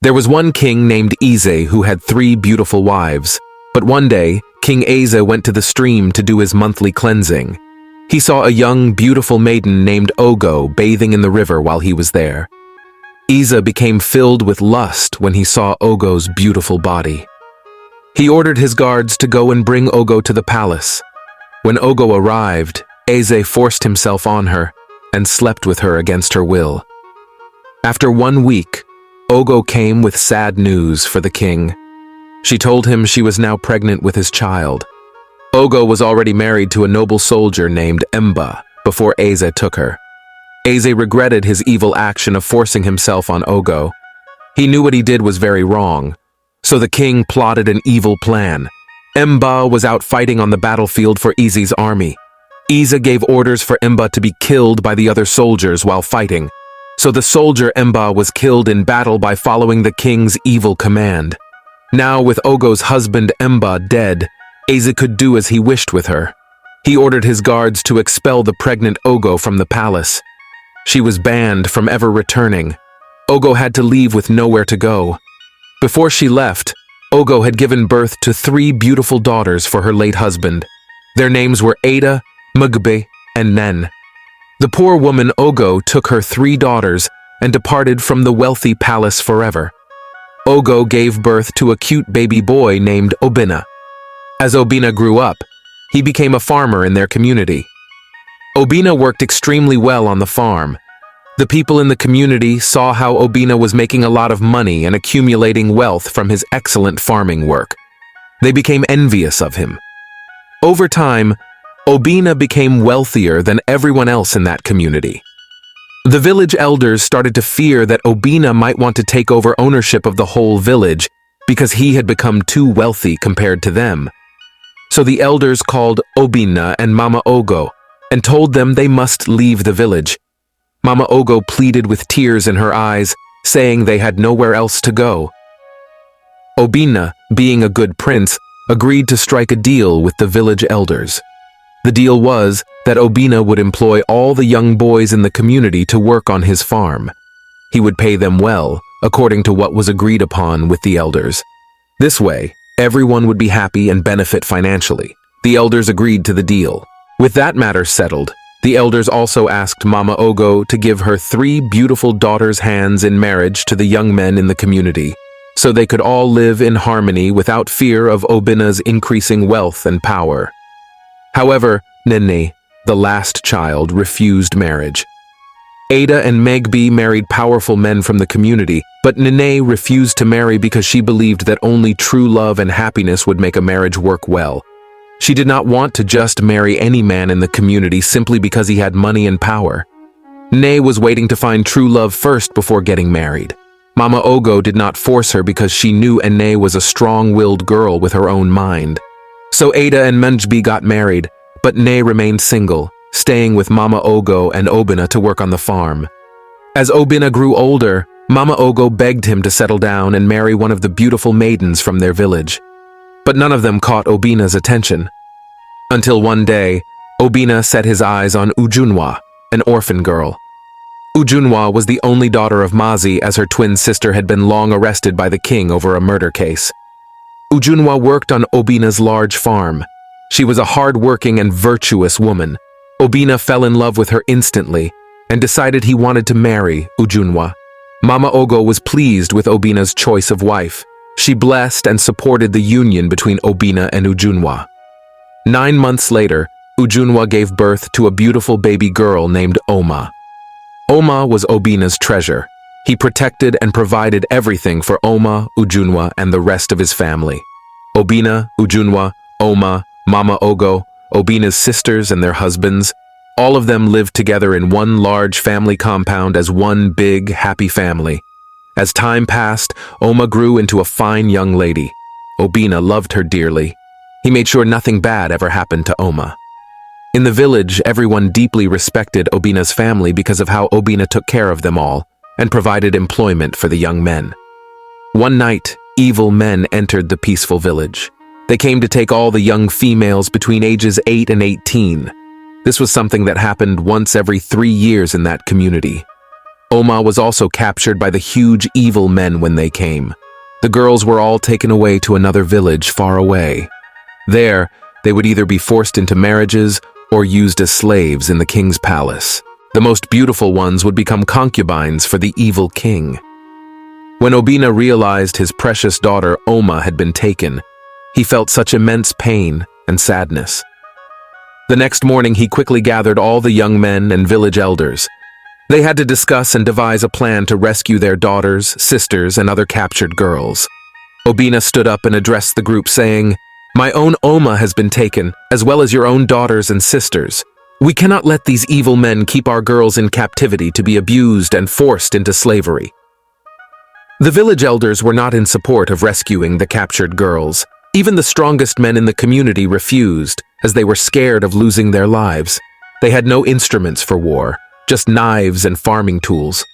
There was one king named Eze who had 3 beautiful wives. But one day, King Eze went to the stream to do his monthly cleansing. He saw a young, beautiful maiden named Ogo bathing in the river while he was there. Eze became filled with lust when he saw Ogo's beautiful body. He ordered his guards to go and bring Ogo to the palace. When Ogo arrived, Eze forced himself on her and slept with her against her will. After 1 week, Ogo came with sad news for the king. She told him she was now pregnant with his child. Ogo was already married to a noble soldier named Mba before Eze took her. Eze regretted his evil action of forcing himself on Ogo. He knew what he did was very wrong, so the king plotted an evil plan. Mba was out fighting on the battlefield for Eze's army. Eze gave orders for Mba to be killed by the other soldiers while fighting, so the soldier Mba was killed in battle by following the king's evil command. Now, with Ogo's husband Mba dead, Eze could do as he wished with her. He ordered his guards to expel the pregnant Ogo from the palace. She was banned from ever returning. Ogo had to leave with nowhere to go. Before she left, Ogo had given birth to 3 beautiful daughters for her late husband. Their names were Ada, Mugbe, and Nen. The poor woman Ogo took her 3 daughters and departed from the wealthy palace forever. Ogo gave birth to a cute baby boy named Obinna. As Obinna grew up, he became a farmer in their community. Obinna worked extremely well on the farm. The people in the community saw how Obinna was making a lot of money and accumulating wealth from his excellent farming work. They became envious of him. Over time, Obinna became wealthier than everyone else in that community. The village elders started to fear that Obinna might want to take over ownership of the whole village because he had become too wealthy compared to them. So the elders called Obinna and Mama Ogo and told them they must leave the village. Mama Ogo pleaded with tears in her eyes, saying they had nowhere else to go. Obinna, being a good prince, agreed to strike a deal with the village elders. The deal was that Obinna would employ all the young boys in the community to work on his farm. He would pay them well, according to what was agreed upon with the elders. This way, everyone would be happy and benefit financially. The elders agreed to the deal. With that matter settled, the elders also asked Mama Ogo to give her 3 beautiful daughters' hands in marriage to the young men in the community, so they could all live in harmony without fear of Obinna's increasing wealth and power. However, Nene, the last child, refused marriage. Ada and Megbi married powerful men from the community, but Nene refused to marry because she believed that only true love and happiness would make a marriage work well. She did not want to just marry any man in the community simply because he had money and power. Nene was waiting to find true love first before getting married. Mama Ogo did not force her because she knew Nene was a strong-willed girl with her own mind. So Ada and Menjbi got married, but Nene remained single, staying with Mama Ogo and Obinna to work on the farm. As Obinna grew older, Mama Ogo begged him to settle down and marry one of the beautiful maidens from their village. But none of them caught Obinna's attention. Until one day, Obinna set his eyes on Ujunwa, an orphan girl. Ujunwa was the only daughter of Mazi, as her twin sister had been long arrested by the king over a murder case. Ujunwa worked on Obinna's large farm. She was a hardworking and virtuous woman. Obinna fell in love with her instantly and decided he wanted to marry Ujunwa. Mama Ogo was pleased with Obinna's choice of wife. She blessed and supported the union between Obinna and Ujunwa. 9 months later, Ujunwa gave birth to a beautiful baby girl named Oma. Oma was Obinna's treasure. He protected and provided everything for Oma, Ujunwa, and the rest of his family. Obinna, Ujunwa, Oma, Mama Ogo, Obinna's sisters and their husbands, all of them lived together in one large family compound as one big, happy family. As time passed, Oma grew into a fine young lady. Obinna loved her dearly. He made sure nothing bad ever happened to Oma. In the village, everyone deeply respected Obinna's family because of how Obinna took care of them all and provided employment for the young men. One night, evil men entered the peaceful village. They came to take all the young females between ages 8 and 18. This was something that happened once every 3 years in that community. Oma was also captured by the huge evil men when they came. The girls were all taken away to another village far away. There, they would either be forced into marriages or used as slaves in the king's palace. The most beautiful ones would become concubines for the evil king. When Obinna realized his precious daughter Oma had been taken, he felt such immense pain and sadness. The next morning he quickly gathered all the young men and village elders. They had to discuss and devise a plan to rescue their daughters, sisters, and other captured girls. Obinna stood up and addressed the group saying, "My own Oma has been taken, as well as your own daughters and sisters. We cannot let these evil men keep our girls in captivity to be abused and forced into slavery." The village elders were not in support of rescuing the captured girls. Even the strongest men in the community refused, as they were scared of losing their lives. They had no instruments for war, just knives and farming tools.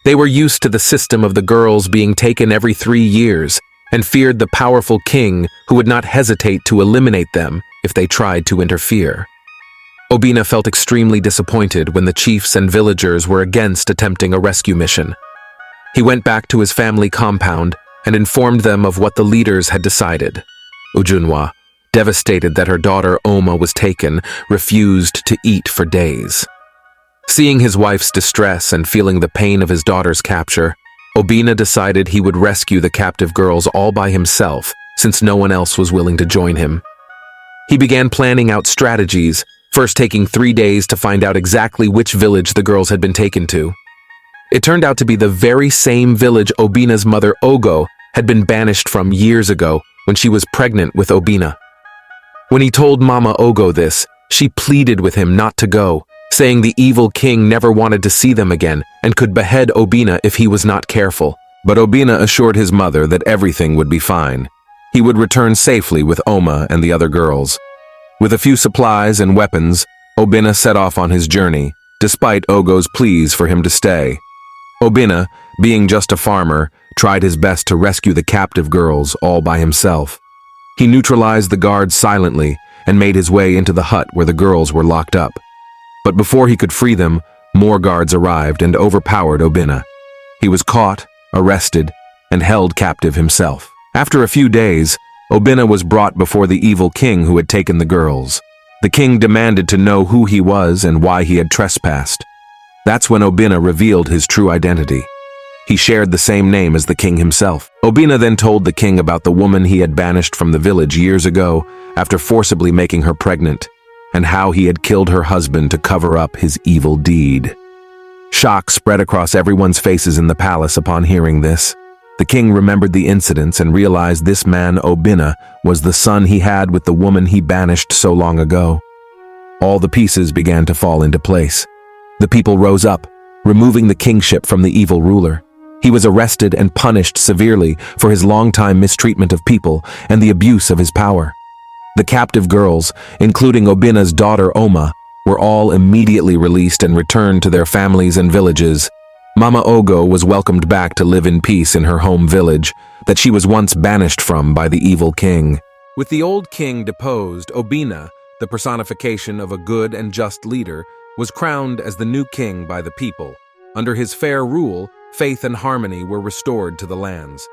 They were used to the system of the girls being taken every 3 years, and feared the powerful king who would not hesitate to eliminate them if they tried to interfere. Obinna felt extremely disappointed when the chiefs and villagers were against attempting a rescue mission. He went back to his family compound and informed them of what the leaders had decided. Ujunwa, devastated that her daughter Oma was taken, refused to eat for days. Seeing his wife's distress and feeling the pain of his daughter's capture, Obinna decided he would rescue the captive girls all by himself, since no one else was willing to join him. He began planning out strategies, first taking 3 days to find out exactly which village the girls had been taken to. It turned out to be the very same village Obinna's mother Ogo had been banished from years ago when she was pregnant with Obinna. When he told Mama Ogo this, she pleaded with him not to go, saying the evil king never wanted to see them again and could behead Obinna if he was not careful. But Obinna assured his mother that everything would be fine. He would return safely with Oma and the other girls. With a few supplies and weapons, Obinna set off on his journey, despite Ogo's pleas for him to stay. Obinna, being just a farmer, tried his best to rescue the captive girls all by himself. He neutralized the guards silently and made his way into the hut where the girls were locked up. But before he could free them, more guards arrived and overpowered Obinna. He was caught, arrested, and held captive himself. After a few days, Obinna was brought before the evil king who had taken the girls. The king demanded to know who he was and why he had trespassed. That's when Obinna revealed his true identity. He shared the same name as the king himself. Obinna then told the king about the woman he had banished from the village years ago after forcibly making her pregnant, and how he had killed her husband to cover up his evil deed. Shock spread across everyone's faces in the palace upon hearing this. The king remembered the incidents and realized this man, Obinna, was the son he had with the woman he banished so long ago. All the pieces began to fall into place. The people rose up, removing the kingship from the evil ruler. He was arrested and punished severely for his long-time mistreatment of people and the abuse of his power. The captive girls, including Obinna's daughter Oma, were all immediately released and returned to their families and villages. Mama Ogo was welcomed back to live in peace in her home village that she was once banished from by the evil king. With the old king deposed, Obinna, the personification of a good and just leader, was crowned as the new king by the people. Under his fair rule, faith and harmony were restored to the lands.